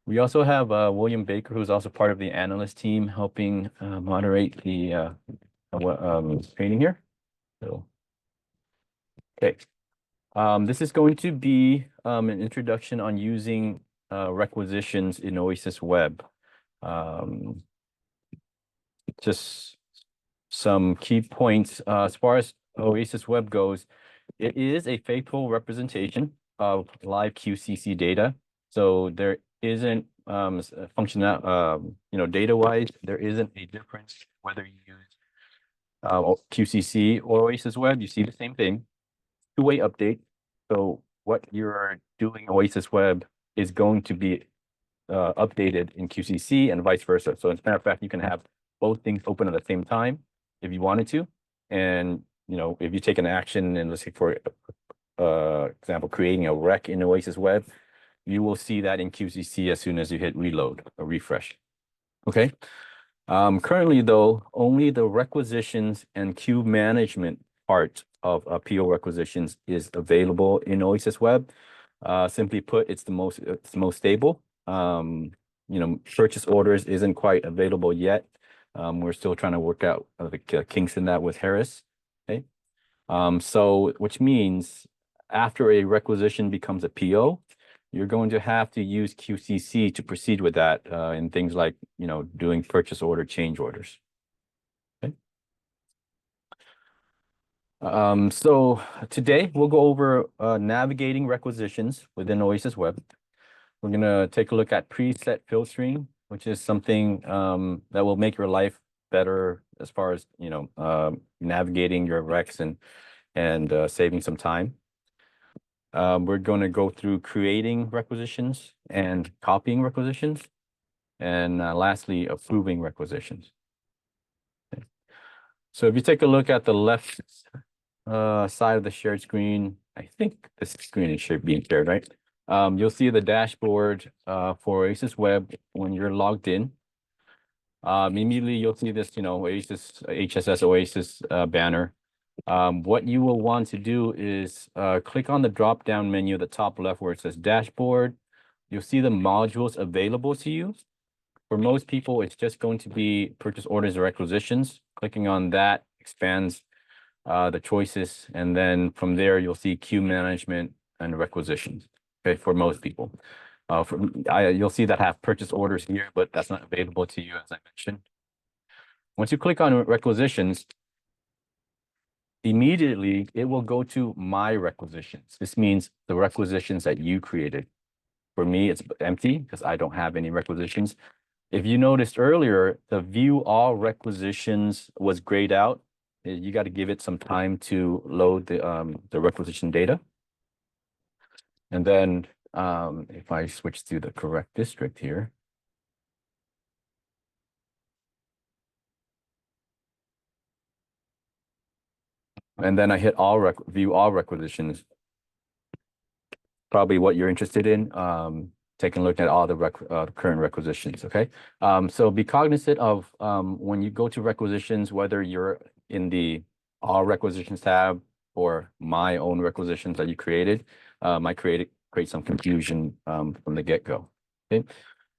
We also have William Baker, who's also part of the analyst team, helping moderate the training here. So, okay. This is going to be an introduction on using requisitions in OASISWeb. Just some key points as far as OASISWeb goes. It is a faithful representation of live QCC data. So there isn't data-wise, there isn't a difference whether you use QCC or OASISWeb. You see the same thing. Two-way update. So what you're doing OASISWeb is going to be updated in QCC and vice versa. So as a matter of fact, you can have both things open at the same time if you wanted to. And if you take an action and let's say for example, creating a rec in OASISWeb, you will see that in QCC as soon as you hit reload or refresh. Okay. Currently though, only the requisitions and queue management part of PO requisitions is available in OASISWeb. Simply put, it's the most stable. Purchase orders isn't quite available yet. We're still trying to work out the kinks in that with Harris. Okay. So which means after a requisition becomes a PO, you're going to have to use QCC to proceed with that in things like, doing purchase order change orders. Okay. So today we'll go over navigating requisitions within OASISWeb. We're going to take a look at preset filtering, which is something that will make your life better as far as, navigating your recs and saving some time. We're going to go through creating requisitions and copying requisitions, and lastly, approving requisitions. Okay. So if you take a look at the left side of the shared screen, I think this screen is being shared, right? You'll see the dashboard for OASISWeb when you're logged in. Immediately you'll see this, OASIS, HSS OASIS banner. What you will want to do is click on the drop-down menu at the top left where it says dashboard. You'll see the modules available to you. For most people, it's just going to be purchase orders or requisitions. Clicking on that expands the choices. And then from there, you'll see queue management and requisitions. Okay, for most people. You'll see that have purchase orders here, but that's not available to you, as I mentioned. Once you click on requisitions, immediately it will go to my requisitions. This means the requisitions that you created. For me, it's empty because I don't have any requisitions. If you noticed earlier, the view all requisitions was grayed out. You got to give it some time to load the requisition data. And then if I switch to the correct district here, and then I hit view all requisitions, probably what you're interested in, taking a look at all the current requisitions, okay? So be cognizant of when you go to requisitions, whether you're in the all requisitions tab or my own requisitions that you created, might create some confusion from the get-go, okay?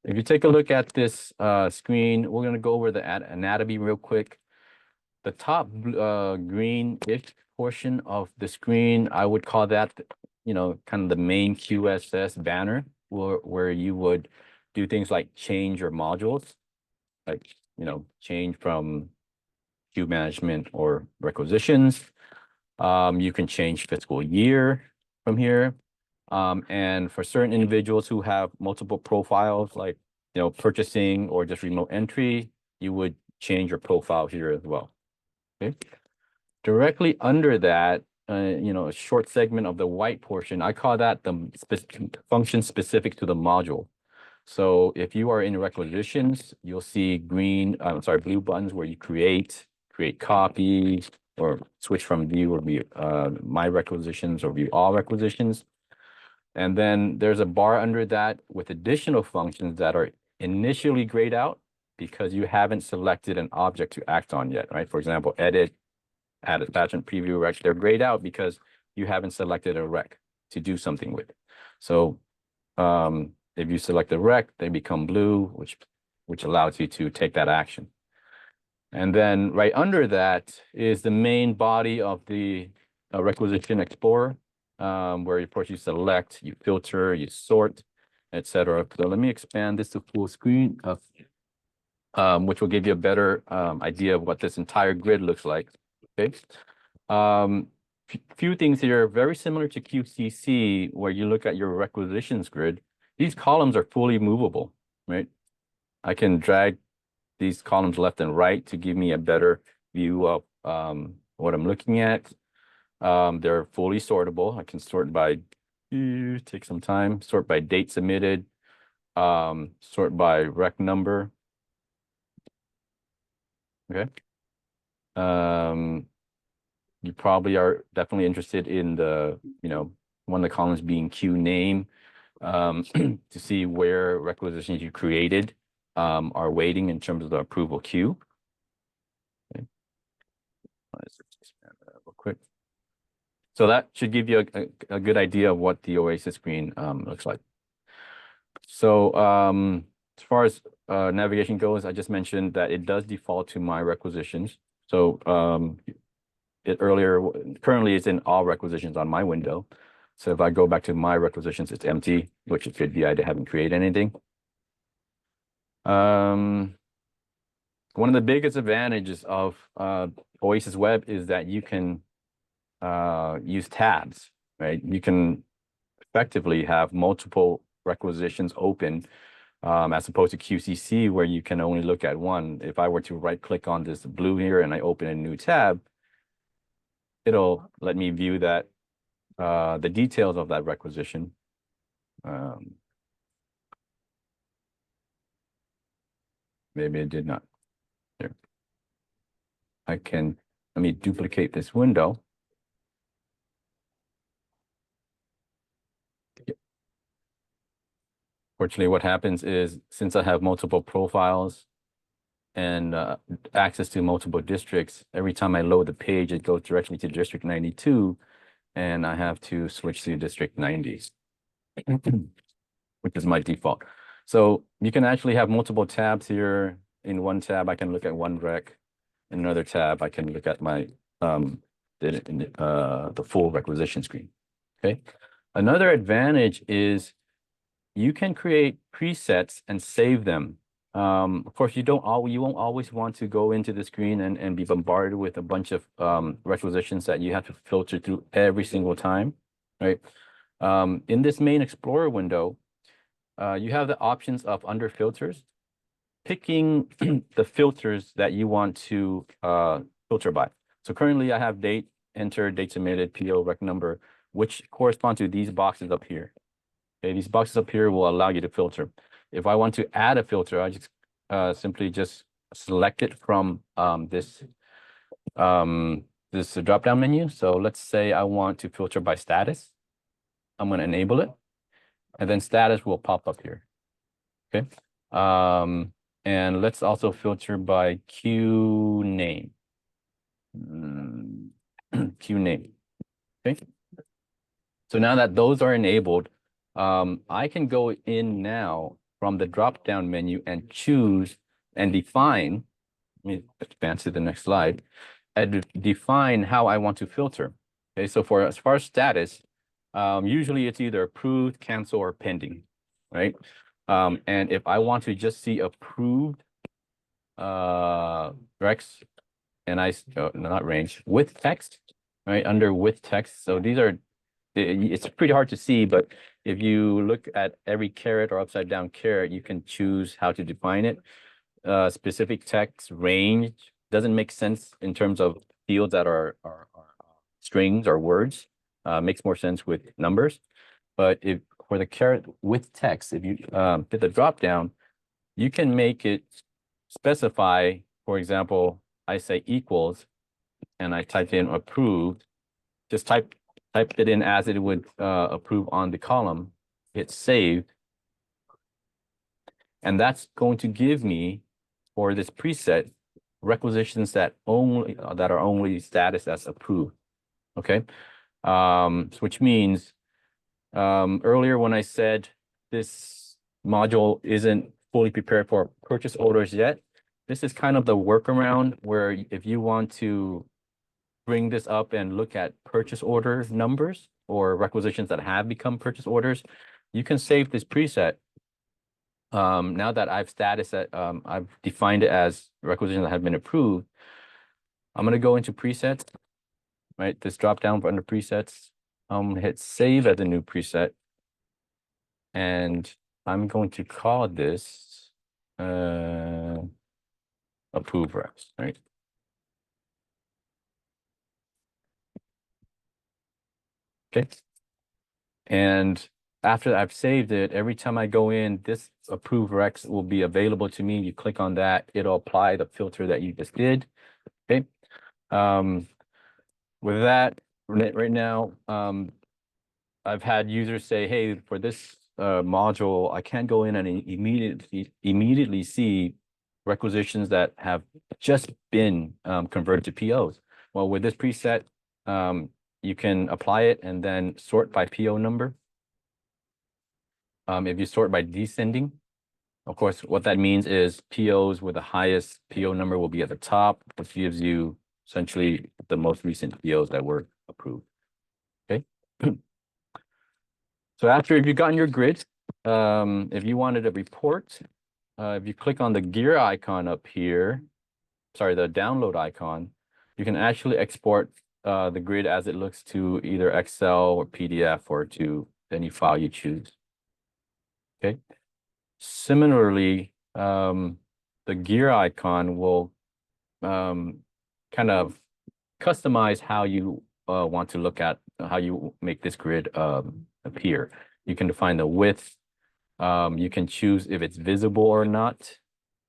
If you take a look at this screen, we're going to go over the anatomy real quick. The top green-ish portion of the screen, I would call that, kind of the main QSS banner where you would do things like change your modules, like, change from queue management or requisitions. You can change fiscal year from here. And for certain individuals who have multiple profiles, like, purchasing or just remote entry, you would change your profile here as well. Okay. Directly under that, a short segment of the white portion, I call that the function specific to the module. So if you are in requisitions, you'll see blue buttons where you create copy, or switch from view or view my requisitions or view all requisitions. And then there's a bar under that with additional functions that are initially grayed out because you haven't selected an object to act on yet, right? For example, edit, add attachment, preview rec, they're grayed out because you haven't selected a rec to do something with. So If you select the rec, they become blue, which allows you to take that action. And then right under that is the main body of the Requisition Explorer, where of course you select, you filter, you sort, etc. So let me expand this to full screen, which will give you a better idea of what this entire grid looks like. Okay. Few things here, very similar to QCC, where you look at your requisitions grid. These columns are fully movable, right? I can drag these columns left and right to give me a better view of what I'm looking at. They're fully sortable. I can sort by, take some time, sort by date submitted, sort by rec number. Okay. You probably are definitely interested in the, one of the columns being queue name, to see where requisitions you created are waiting in terms of the approval queue. Okay. Let's expand that real quick. So that should give you a good idea of what the OASIS screen looks like. So as far as navigation goes, I just mentioned that it does default to my requisitions. So currently it's in all requisitions on my window. So if I go back to my requisitions, it's empty, which it could be I haven't created anything. One of the biggest advantages of OASISWeb is that you can use tabs, right? You can effectively have multiple requisitions open, as opposed to QCC, where you can only look at one. If I were to right click on this blue here and I open a new tab, it'll let me view that the details of that requisition. Maybe it did not. There. Let me duplicate this window. Fortunately, what happens is, since I have multiple profiles and access to multiple districts, every time I load the page, it goes directly to District 92, and I have to switch to District 90, which is my default. So you can actually have multiple tabs here. In one tab, I can look at one rec. In another tab, I can look at my the full requisition screen. Okay. Another advantage is you can create presets and save them. Of course, you won't always want to go into the screen and be bombarded with a bunch of requisitions that you have to filter through every single time, right? In this main Explorer window, you have the options of under filters, picking the filters that you want to filter by. So currently I have date entered, date submitted, PO, rec number, which correspond to these boxes up here. Okay, these boxes up here will allow you to filter. If I want to add a filter, I just simply just select it from this drop-down menu. So let's say I want to filter by status. I'm going to enable it, and then status will pop up here. Okay. And let's also filter by queue name. Queue name. Okay. So now that those are enabled, I can go in now from the drop-down menu and choose and define. Let me advance to the next slide, and define how I want to filter. Okay, so as far as status, usually it's either approved, cancel, or pending, right? And if I want to just see approved recs, and not range, with text, right? Under with text. So these are, it's pretty hard to see, but if you look at every caret or upside down caret, you can choose how to define it. Specific text range doesn't make sense in terms of fields that are strings or words. Makes more sense with numbers. But if for the caret with text, if you hit the drop down, you can make it specify, for example, I say equals, and I type in approved, just type it in as it would approve on the column, hit save. And that's going to give me, for this preset, requisitions that are only status as approved. Okay. Which means earlier when I said this module isn't fully prepared for purchase orders yet, this is kind of the workaround where if you want to bring this up and look at purchase order numbers or requisitions that have become purchase orders, you can save this preset. Now that I've I've defined it as requisitions that have been approved, I'm going to go into presets, right? This drop down under presets. I'm going to hit save as a new preset. And I'm going to call this approve reps, right? Okay. And after I've saved it, every time I go in, this approve recs will be available to me. You click on that, it'll apply the filter that you just did. Okay. With that, right now, I've had users say, hey, for this module, I can't go in and immediately see requisitions that have just been converted to POs. Well, with this preset, you can apply it and then sort by PO number. If you sort by descending, of course, what that means is POs with the highest PO number will be at the top, which gives you essentially the most recent POs that were approved. Okay. So after you've gotten your grid, if you wanted a report, if you click on the gear icon up here, sorry, the download icon, you can actually export the grid as it looks to either Excel or PDF or to any file you choose. Okay. Similarly, the gear icon will kind of customize how you want to look at how you make this grid appear. You can define the width. You can choose if it's visible or not,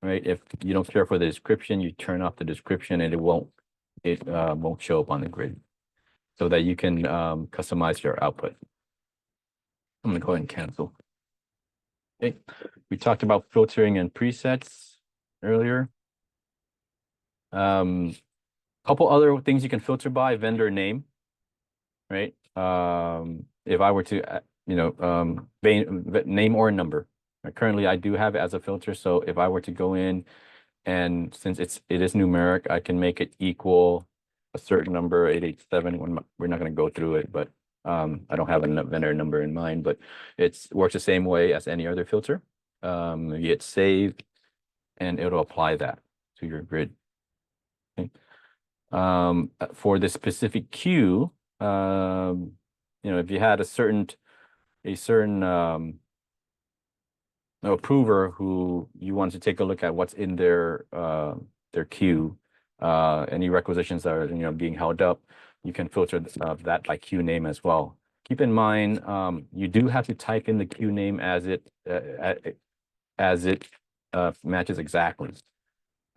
right? If you don't care for the description, you turn off the description and it won't show up on the grid so that you can customize your output. I'm going to go ahead and cancel. Okay. We talked about filtering and presets earlier. Couple other things you can filter by: vendor name, right? If I were to, name or number. Currently, I do have it as a filter. So if I were to go in and since it is numeric, I can make it equal a certain number, 887. We're not going to go through it, but I don't have a vendor number in mind, but it works the same way as any other filter. You hit save and it'll apply that to your grid. Okay. For the specific queue, if you had a certain approver who you want to take a look at what's in their queue, any requisitions that are being held up, you can filter that by queue name as well. Keep in mind, you do have to type in the queue name as it matches exactly.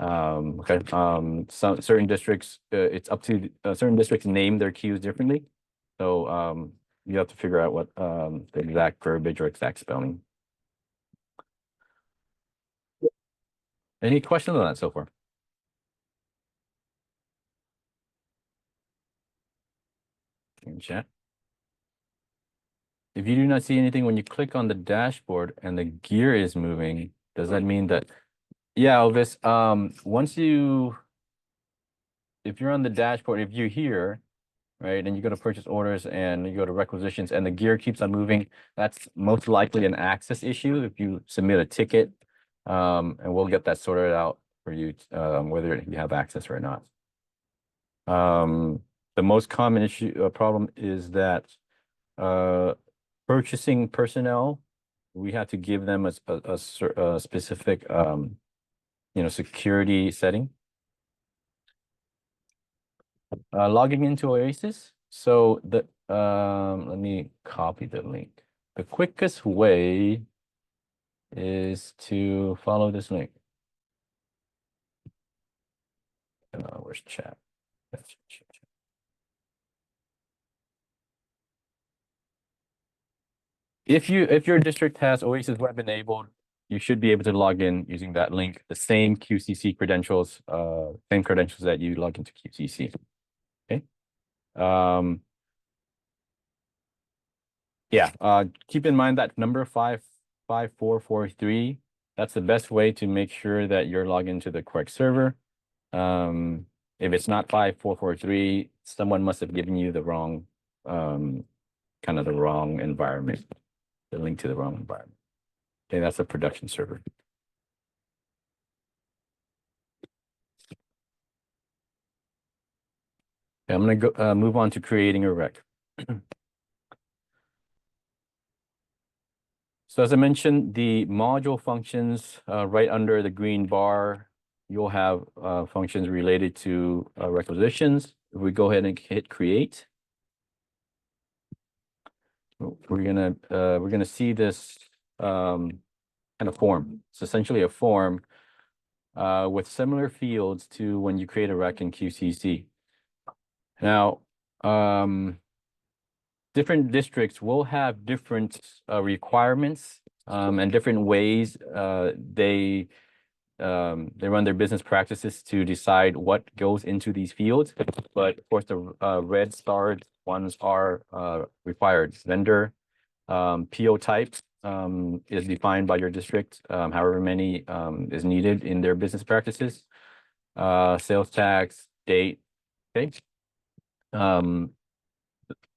Okay. Some certain districts, it's up to certain districts name their queues differently. So you have to figure out what the exact verbiage or exact spelling. Any questions on that so far? In chat. If you do not see anything when you click on the dashboard and the gear is moving, does that mean that? Yeah, Elvis. If you're on the dashboard, if you're here, right, and you go to purchase orders and you go to requisitions and the gear keeps on moving, that's most likely an access issue. If you submit a ticket, and we'll get that sorted out for you, whether you have access or not. The most common problem is that purchasing personnel, we have to give them a specific security setting. Logging into OASIS. So let me copy the link. The quickest way is to follow this link. Where's chat? If your district has OASISWeb enabled, you should be able to log in using that link, the same QCC credentials, same credentials that you log into QCC. Okay. Yeah. Keep in mind that number 5 5443, that's the best way to make sure that you're logged into the correct server. If it's not 5443, someone must have given you the wrong, kind of the wrong environment, the link to the wrong environment. Okay, that's a production server. Okay, I'm going to go move on to creating a rec. So as I mentioned, the module functions right under the green bar, you'll have functions related to requisitions. If we go ahead and hit create, we're gonna see this kind of form. It's essentially a form with similar fields to when you create a rec in QCC. Now, different districts will have different requirements and different ways they run their business practices to decide what goes into these fields. But of course, the red starred ones are required. Vendor PO type is defined by your district, however many is needed in their business practices. Sales tax, date, okay.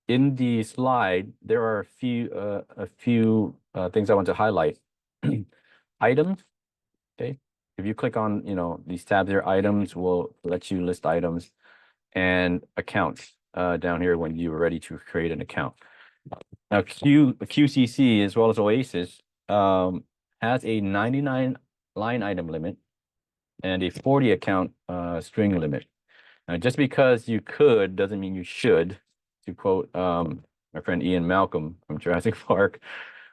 In the slide, there are a few things I want to highlight. Items, okay. If you click on, these tabs here, items will let you list items, and accounts down here when you're ready to create an account. Now, QCC as well as OASIS has a 99 line item limit and a 40 account string limit. Now, just because you could doesn't mean you should. To quote my friend Ian Malcolm from Jurassic Park,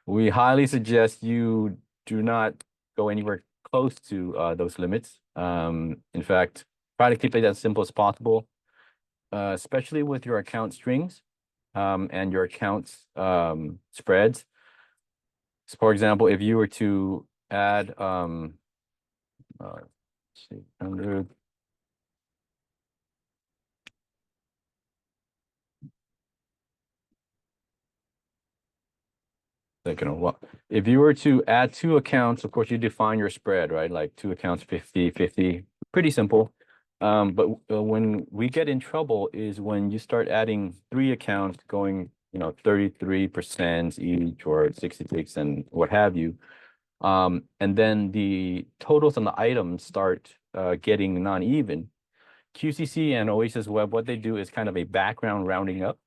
we highly suggest you do not go anywhere close to those limits. In fact, try to keep it as simple as possible, especially with your account strings and your accounts spreads. So for example, if you were to add, let's see, 100. If you were to add two accounts, of course, you define your spread, right? Like two accounts, 50, 50, pretty simple. But when we get in trouble is when you start adding three accounts going, 33% each or 66 and what have you. And then the totals on the items start getting non-even. QCC and OASISWeb, what they do is kind of a background rounding up.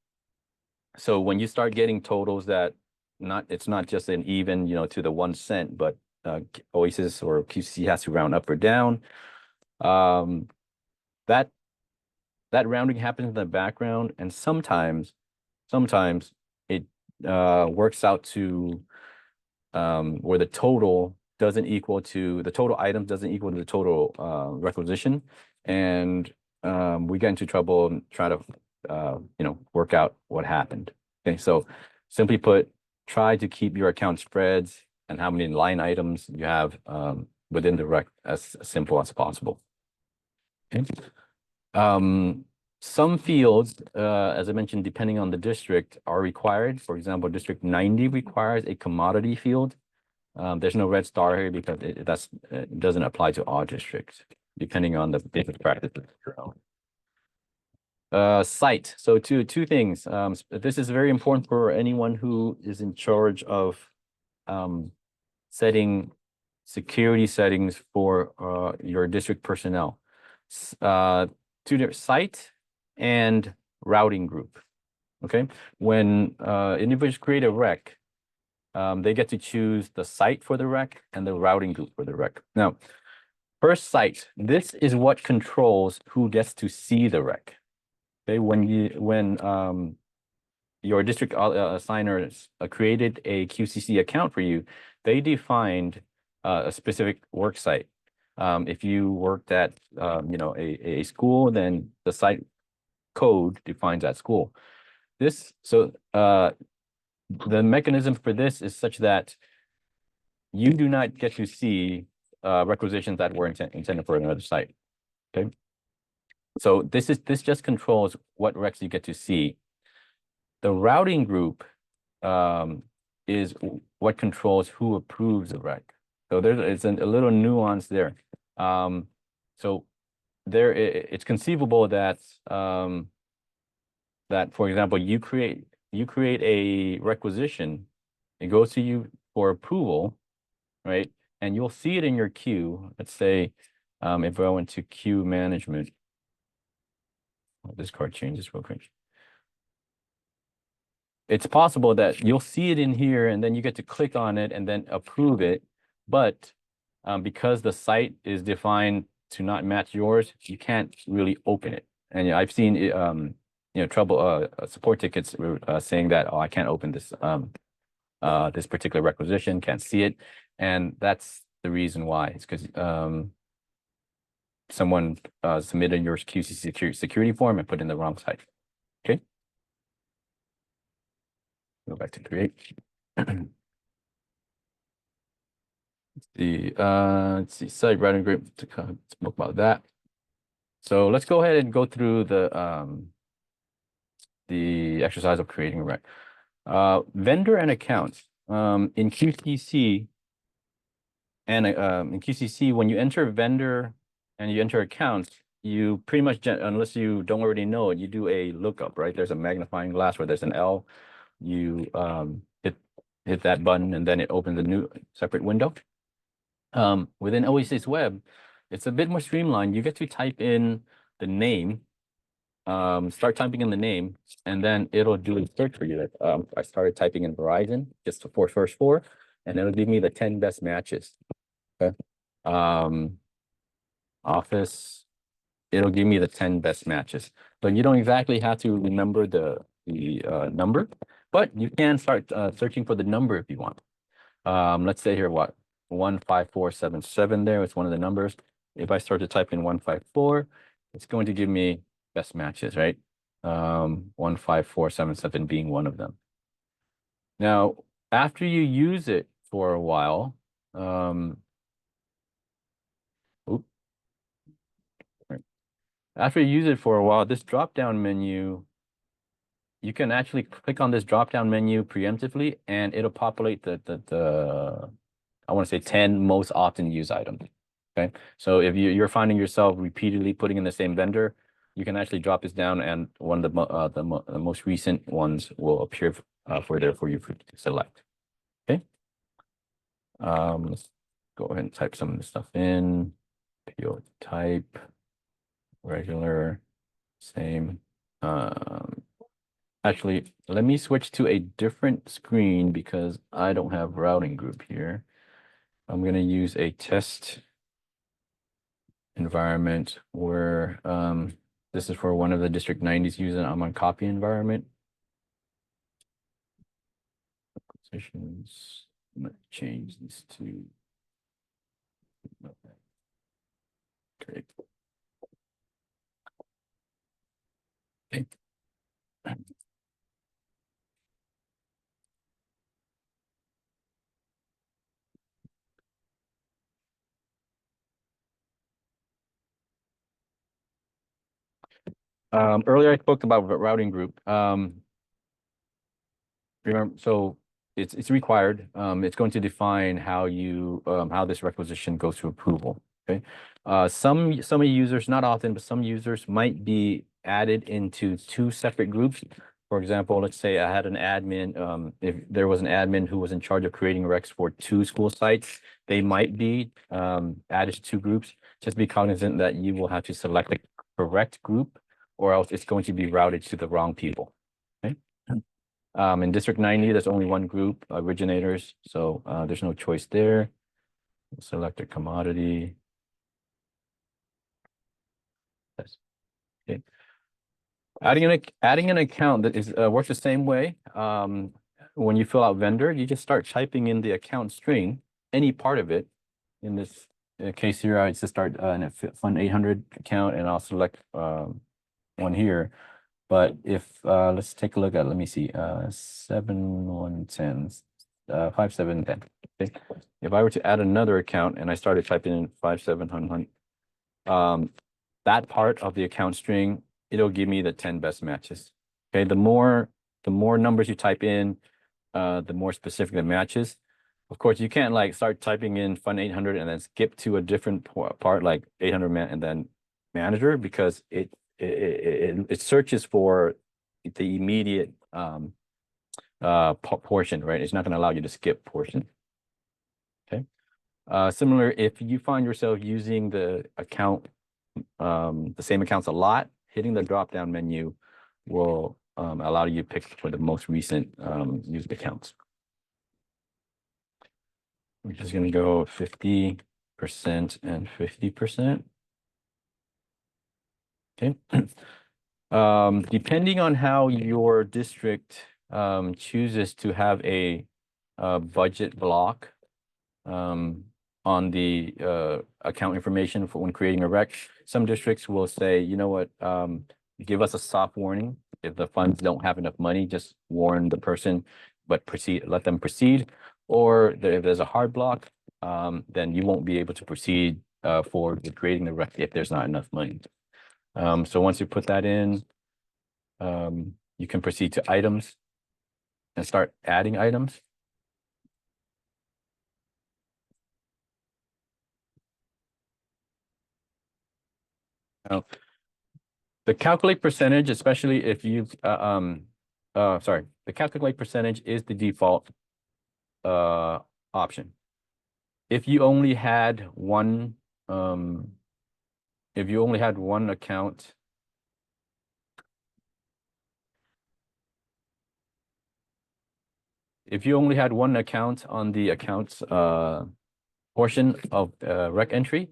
So when you start getting totals that it's not just an even, to the 1 cent, but OASIS or QCC has to round up or down. That rounding happens in the background, and sometimes it works out to where the total items doesn't equal to the total requisition, and we get into trouble and try to work out what happened. Okay, so simply put, try to keep your account spreads and how many line items you have within the rec as simple as possible. Okay. Some fields, as I mentioned, depending on the district, are required. For example, District 90 requires a commodity field. There's no red star here because it doesn't apply to all districts, depending on the business practices. Site. So two things. This is very important for anyone who is in charge of setting security settings for your district personnel. Two different site and routing group. Okay, when individuals create a rec, they get to choose the site for the rec and the routing group for the rec. Now, first site, this is what controls who gets to see the rec. Okay, when your district assigners created a QCC account for you, they defined a specific work site. If you worked at a school, then the site code defines that school. The mechanism for this is such that you do not get to see requisitions that were intended for another site. Okay. So this just controls what recs you get to see. The routing group is what controls who approves the rec. So it's a little nuance there. So it's conceivable that that, for example, you create a requisition, it goes to you for approval, right? And you'll see it in your queue. Let's say if I went to queue management, this card changes real quick. It's possible that you'll see it in here and then you get to click on it and then approve it. But because the site is defined to not match yours, you can't really open it. And I've seen trouble support tickets saying that, oh, I can't open this this particular requisition, can't see it. And that's the reason why. It's because someone submitted your QC security form and put in the wrong site. Okay. Go back to create. Let's see, site routing group to spoke about that. So let's go ahead and go through the exercise of creating a rec. Vendor and accounts. In QCC when you enter vendor and you enter accounts, you pretty much, unless you don't already know it, you do a lookup, right? There's a magnifying glass where there's an L. You hit that button and then it opens a new separate window. Within OASISWeb, it's a bit more streamlined. You get to type in the name, start typing in the name, and then it'll do a search for you. I started typing in Verizon just for first four, and it'll give me the 10 best matches. Okay. Office, it'll give me the 10 best matches. But you don't exactly have to remember the number, but you can start searching for the number if you want. Let's say here, 15477 there. It's one of the numbers. If I start to type in 154, it's going to give me best matches, right? 15477 being one of them. Now, after you use it for a while, after you use it for a while, this drop-down menu, you can actually click on this drop-down menu preemptively, and it'll populate the I want to say 10 most often used items. Okay, so if you're finding yourself repeatedly putting in the same vendor, you can actually drop this down, and one of the most recent ones will appear for you to select. Okay, let's go ahead and type some of this stuff in. PO type, regular, same. Actually, let me switch to a different screen because I don't have routing group here. I'm going to use a test environment where this is for one of the District 90s using I'm on copy environment. Requisitions. I'm going to change this to great. Okay. Earlier I spoke about routing group. Remember, so it's required. It's going to define how how this requisition goes to approval. Okay. Some users, not often, but some users might be added into two separate groups. For example, let's say I had an admin. If there was an admin who was in charge of creating recs for two school sites, they might be added to two groups. Just be cognizant that you will have to select the correct group, or else it's going to be routed to the wrong people. Okay. In District 90, there's only one group, originators, so there's no choice there. Select a commodity. Yes. Okay. Adding an account that is works the same way. When you fill out vendor, you just start typing in the account string, any part of it. In this case here, I just start a Fund 800 account, and I'll select one here. But if let's take a look at, let me see, 7110, 5710. Okay. If I were to add another account and I started typing in 5700, that part of the account string, it'll give me the 10 best matches. Okay, the more numbers you type in, the more specific the matches. Of course, you can't like start typing in fund 800 and then skip to a different part like 800 man and then manager, because it searches for the immediate portion, right? It's not going to allow you to skip portion. Okay. Similar, if you find yourself using the same accounts a lot, hitting the drop down menu will allow you to pick for the most recent used accounts. We're just going to go 50% and 50%. Okay. Depending on how your district chooses to have a budget block on the account information for when creating a rec, some districts will say, you know what, give us a soft warning. If the funds don't have enough money, just warn the person, but let them proceed. Or if there's a hard block, then you won't be able to proceed for creating the rec if there's not enough money. So once you put that in, you can proceed to items and start adding items. Now, the calculate percentage, especially if you've, the calculate percentage is the default option. If you only had one, account, if you only had one account on the accounts portion of rec entry,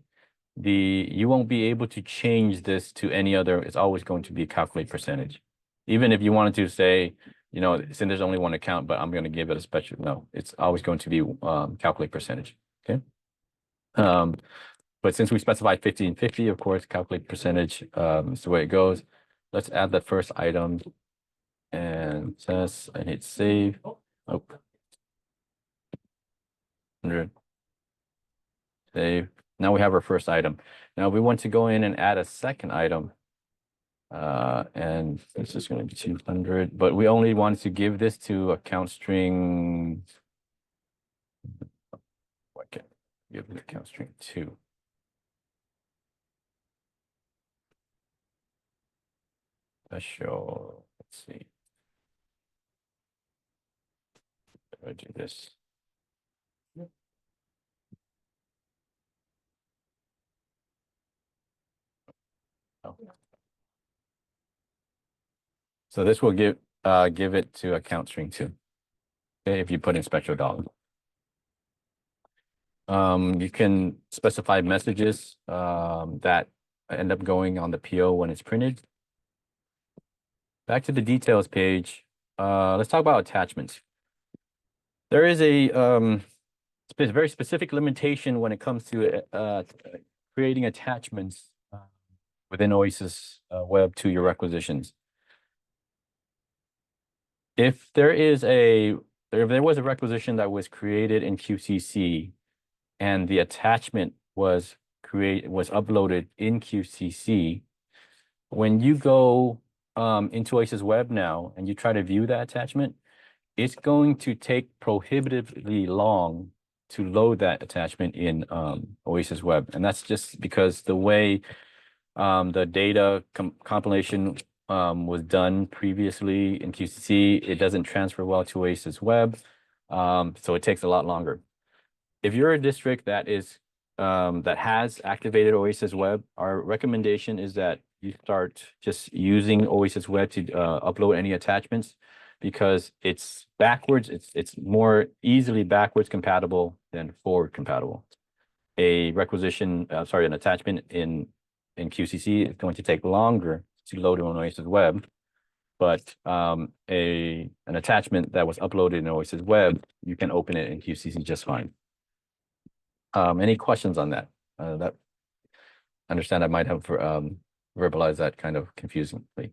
you won't be able to change this to any other. It's always going to be calculate percentage. Even if you wanted to say, you know, since there's only one account, but I'm going to give it a special, no, it's always going to be calculate percentage. Okay. But since we specified 50 and 50, of course, calculate percentage is the way it goes. Let's add the first item and says I hit save. Oh, 100. Save. Now we have our first item. Now we want to go in and add a second item. And this is going to be 200, but we only want to give this to account string. Okay, give it account string 2. Special, let's see. I do this. Oh. So this will give it to account string 2. Okay, if you put in special dollar. You can specify messages that end up going on the PO when it's printed. Back to the details page. Let's talk about attachments. There is a very specific limitation when it comes to creating attachments within OASISWeb to your requisitions. If there was a requisition that was created in QCC and the attachment was uploaded in QCC, when you go into OASISWeb now and you try to view that attachment, it's going to take prohibitively long to load that attachment in OASISWeb. And that's just because the way the data compilation was done previously in QCC, it doesn't transfer well to OASISWeb. So it takes a lot longer. If you're a district that has activated OASISWeb, our recommendation is that you start just using OASISWeb to upload any attachments, because it's backwards. It's more easily backwards compatible than forward compatible. An attachment in QCC is going to take longer to load on OASISWeb, but an attachment that was uploaded in OASISWeb, you can open it in QCC just fine. Any questions on that? I understand I might have verbalized that kind of confusingly.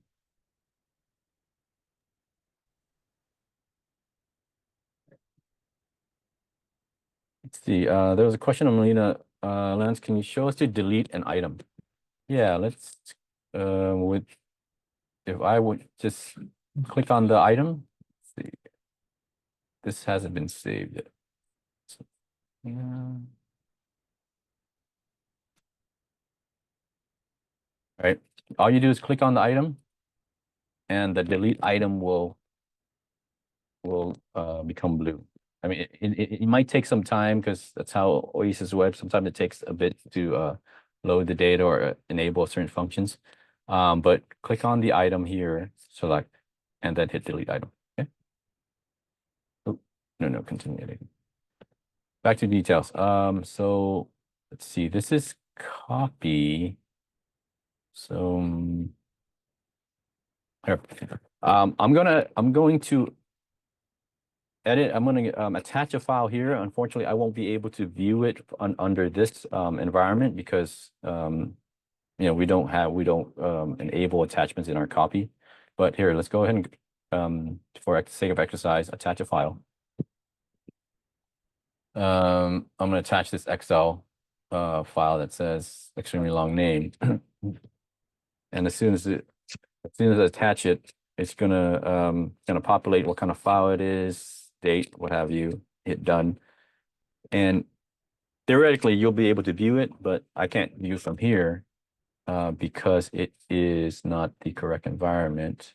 Let's see. There was a question on Melina. Lance, can you show us to delete an item? Yeah, let's if I would just click on the item. Let's see. this hasn't been saved yet. So, yeah. All right. All you do is click on the item, and the delete item will become blue. I mean, it might take some time because that's how OASISWeb. Sometimes it takes a bit to load the data or enable certain functions. But click on the item here, select, and then hit delete item. Okay. Oh, no, continue editing. Back to details. So let's see. This is copy. So here. I'm going to edit. I'm going to attach a file here. Unfortunately, I won't be able to view it under this environment because we don't enable attachments in our copy. But here, let's go ahead and for sake of exercise, attach a file. I'm going to attach this Excel file that says extremely long name, and as soon as I attach it, it's gonna populate what kind of file it is, date, what have you, hit done. And theoretically, you'll be able to view it, but I can't view from here because it is not the correct environment.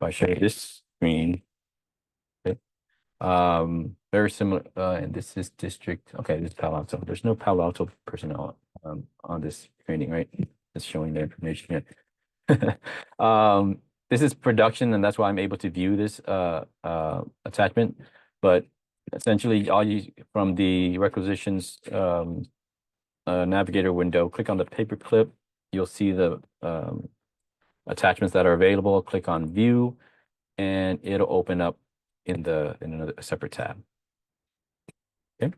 If I show you this screen, okay, very similar, and this is district. Okay, this is Palo Alto. There's no Palo Alto personnel on this screening, right? It's showing the information here. This is production, and that's why I'm able to view this attachment. But essentially, from the requisitions navigator window, click on the paperclip. You'll see the attachments that are available. Click on view, and it'll open up in another separate tab. Okay,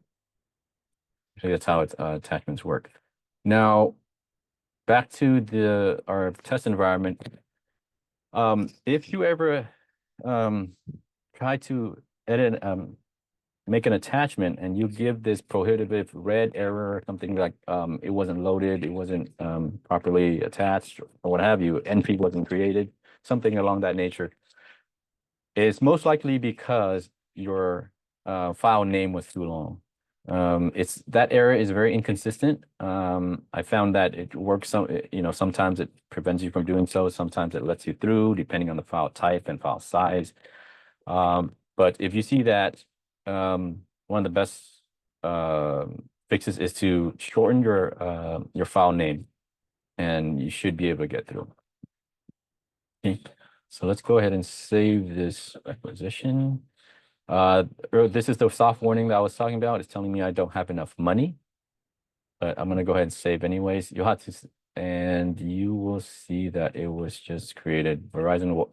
so that's how attachments work. Now, back to our test environment. If you ever try to edit, make an attachment and you give this prohibitive red error or something like it wasn't loaded, it wasn't properly attached, or what have you, entry wasn't created, something along that nature, it's most likely because your file name was too long. That error is very inconsistent. I found that it works sometimes it prevents you from doing so, sometimes it lets you through depending on the file type and file size. But if you see that, one of the best fixes is to shorten your file name, and you should be able to get through. Okay, so let's go ahead and save this requisition. This is the soft warning that I was talking about. It's telling me I don't have enough money, but I'm going to go ahead and save anyways. You'll have to, and you will see that it was just created Verizon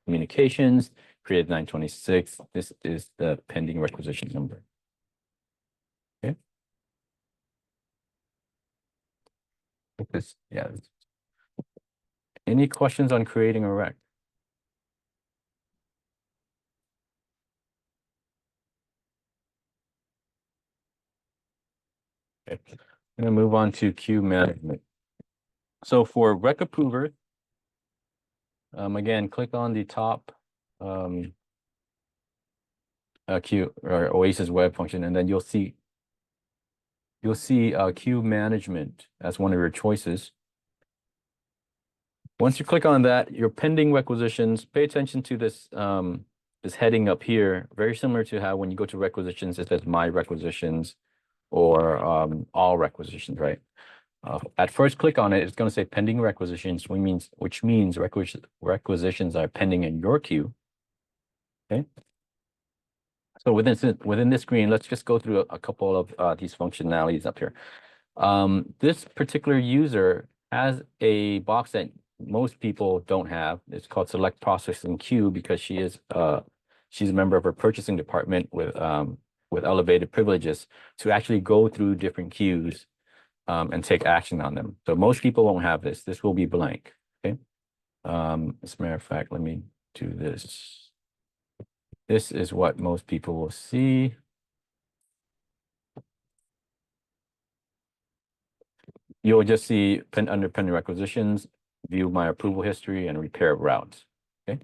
Communications, created 926. This is the pending requisition number. Okay. Yeah. Any questions on creating a rec? Okay. I'm going to move on to queue management. So for rec approver, again, click on the top queue or OASISWeb function, and then you'll see queue management as one of your choices. Once you click on that, your pending requisitions, pay attention to this this heading up here, very similar to how when you go to requisitions, it says my requisitions or all requisitions, right? At first click on it, it's going to say pending requisitions, which means requisitions are pending in your queue. Okay. So within this screen, let's just go through a couple of these functionalities up here. This particular user has a box that most people don't have. It's called Select Processing Queue because she's a member of her purchasing department with elevated privileges to actually go through different queues and take action on them. So most people won't have this. This will be blank. Okay. As a matter of fact, let me do this. This is what most people will see. You'll just see under pending requisitions, view my approval history, and repair routes. Okay.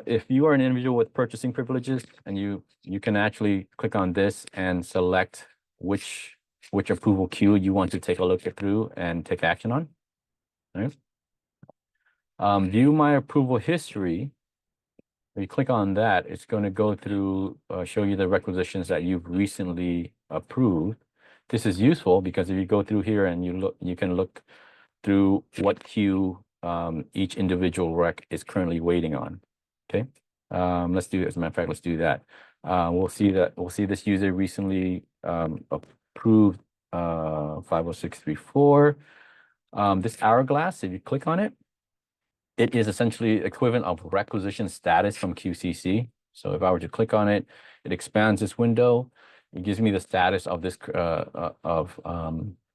If you are an individual with purchasing privileges, and you can actually click on this and select which approval queue you want to take a look through and take action on. Right? View my approval history. If you click on that, it's going to go through, show you the requisitions that you've recently approved. This is useful because if you go through here and you can look through what queue each individual rec is currently waiting on. Okay, let's do, as a matter of fact, let's do that. We'll see this user recently approved 50634. This hourglass, if you click on it, it is essentially equivalent of requisition status from QCC. So if I were to click on it, it expands this window. It gives me the status of this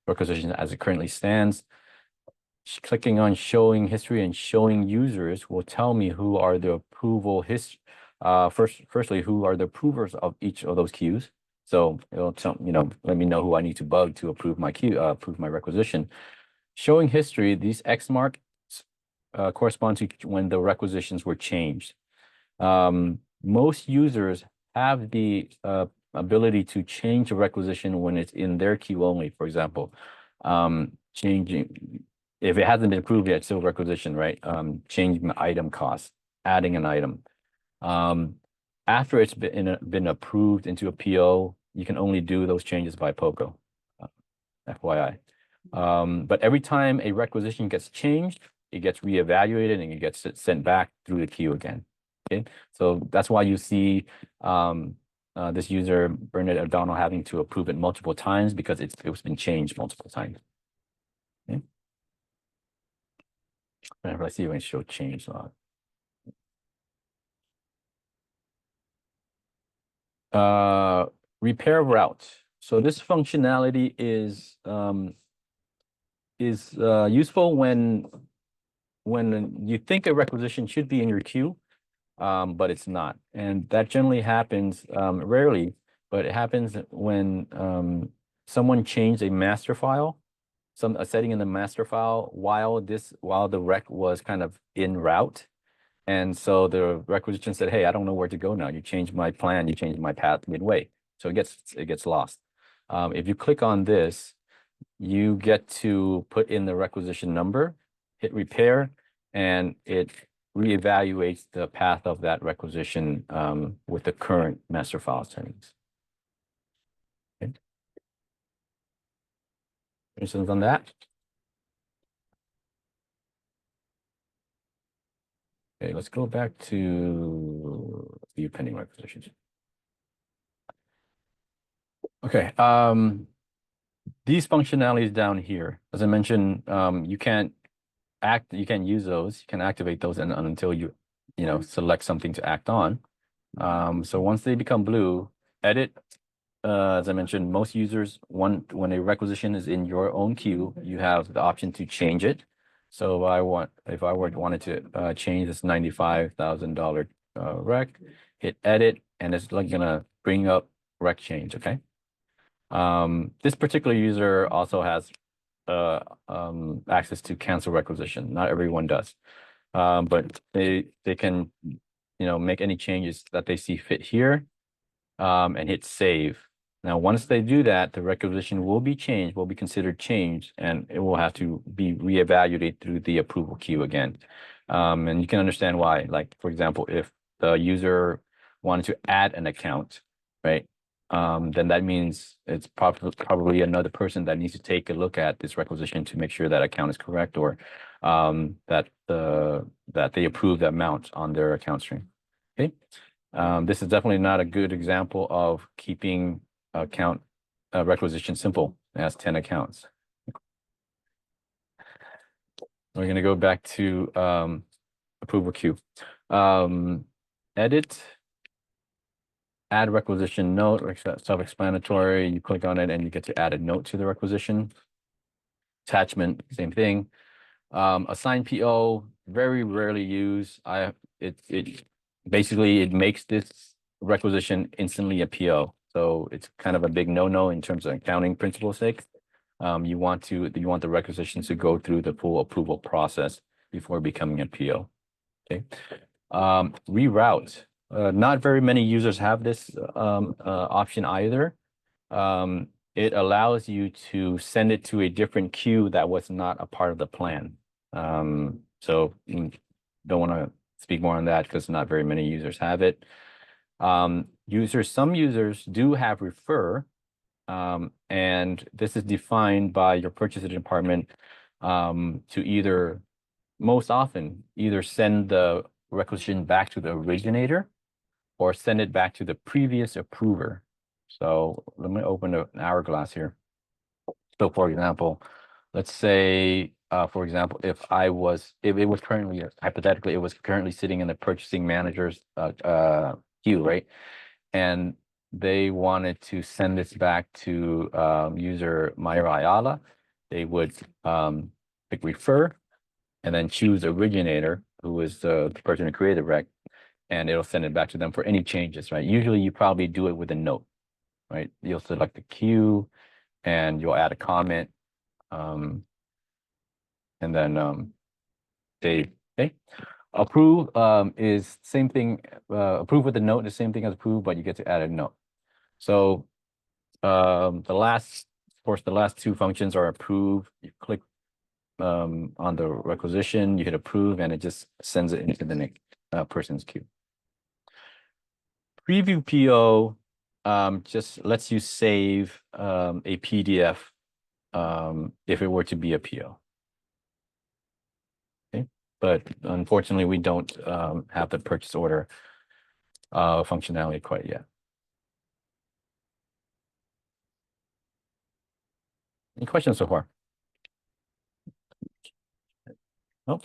requisition as it currently stands. Clicking on showing history and showing users will tell me who are the approval firstly, who are the approvers of each of those queues. So it'll tell, let me know who I need to bug to approve my queue, approve my requisition. Showing history, these X marks correspond to when the requisitions were changed. Most users have the ability to change a requisition when it's in their queue only. For example, changing, if it hasn't been approved yet, still requisition, right? Changing the item cost, adding an item. After it's been approved into a PO, you can only do those changes by POCO, FYI. But every time a requisition gets changed, it gets reevaluated and it gets sent back through the queue again. Okay, so that's why you see this user, Bernadette O'Donnell, having to approve it multiple times because it's been changed multiple times. Okay. Let's see if I can show change log. Repair route. So this functionality is useful when you think a requisition should be in your queue, but it's not. And that generally happens, rarely, but it happens when someone changed a master file, a setting in the master file while the rec was kind of en route. And so the requisition said, hey, I don't know where to go now. You changed my plan, you changed my path midway. So it gets lost. If you click on this, you get to put in the requisition number, hit repair, and it reevaluates the path of that requisition with the current master file settings. Okay. Questions on that? Okay, let's go back to view pending requisitions. Okay, these functionalities down here, as I mentioned, you can't use those, you can activate those until you select something to act on. So once they become blue, edit, as I mentioned, most users when a requisition is in your own queue, you have the option to change it. So if I wanted to change this $95,000 rec, hit edit, and it's like gonna bring up rec change. Okay. This particular user also has access to cancel requisition. Not everyone does, but they can make any changes that they see fit here, and hit save. Now, once they do that, the requisition will be considered changed, and it will have to be reevaluated through the approval queue again. And you can understand why. Like, for example, if the user wanted to add an account, right? Then that means it's probably another person that needs to take a look at this requisition to make sure that account is correct, or that they approve the amount on their account stream. Okay. This is definitely not a good example of keeping account requisition simple. It has 10 accounts. We're going to go back to approval queue. Edit, add requisition note, self-explanatory. You click on it and you get to add a note to the requisition. Attachment, same thing. Assign PO, very rarely used. Basically it makes this requisition instantly a PO. So it's kind of a big no-no in terms of accounting principles sake. You want the requisitions to go through the full approval process before becoming a PO. Okay. Reroute. Not very many users have this option either. It allows you to send it to a different queue that was not a part of the plan. So don't want to speak more on that because not very many users have it. Some users do have refer, and this is defined by your purchasing department to either, most often, either send the requisition back to the originator or send it back to the previous approver. So let me open an hourglass here. So for example, let's say, for example, if it was currently, hypothetically, it was currently sitting in the purchasing manager's queue, right? And they wanted to send this back to user Myra Ayala, they would pick refer and then choose originator, who is the person who created rec, and it'll send it back to them for any changes, right? Usually you probably do it with a note, right? You'll select the queue and you'll add a comment. And then save. Okay. Approve is same thing. Approve with a note is the same thing as approve, but you get to add a note. So the last two functions are approve. You click on the requisition, you hit approve, and it just sends it into the next person's queue. Preview PO just lets you save a PDF if it were to be a PO. Okay, but unfortunately, we don't have the purchase order functionality quite yet. Any questions so far? Nope.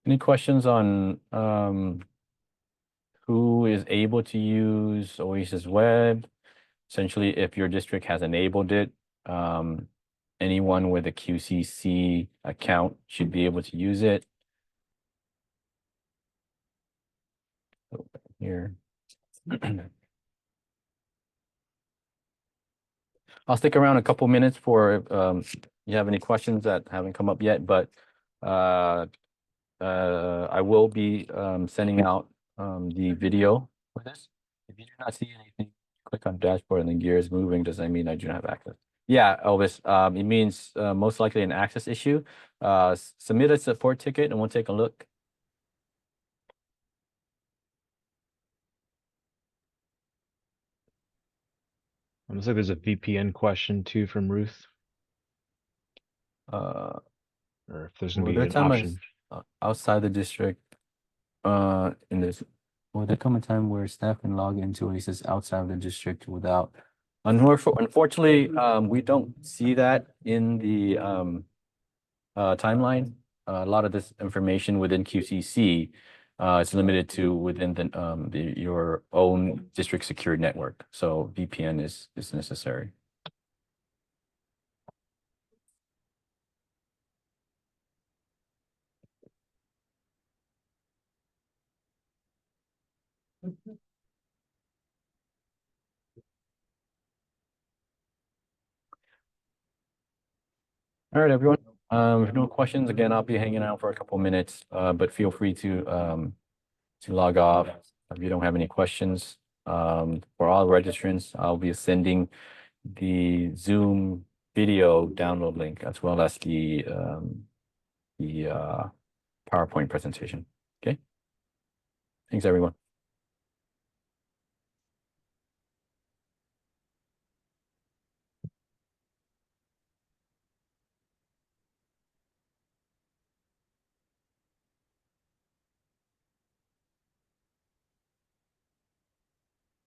Any questions on who is able to use OASISWeb? Essentially, if your district has enabled it, anyone with a QCC account should be able to use it. Here. I'll stick around a couple minutes for you have any questions that haven't come up yet, but I will be sending out the video for this. If you do not see anything, click on dashboard and then gears moving. Does that mean I do not have access? Yeah, Elvis. It means most likely an access issue. Submit a support ticket and we'll take a look. It looks like there's a VPN question too from Ruth, Or or if there's gonna be an option. outside the district. In this, will there come a time where staff can log into OASIS outside of the district without? Unfortunately, we don't see that in the timeline. A lot of this information within QCC is limited to within the your own district secure network. So VPN is necessary. All right, everyone. If no questions, again, I'll be hanging out for a couple minutes, but feel free to log off if you don't have any questions. For all registrants, I'll be sending the Zoom video download link as well as the PowerPoint presentation. Okay. Thanks, everyone.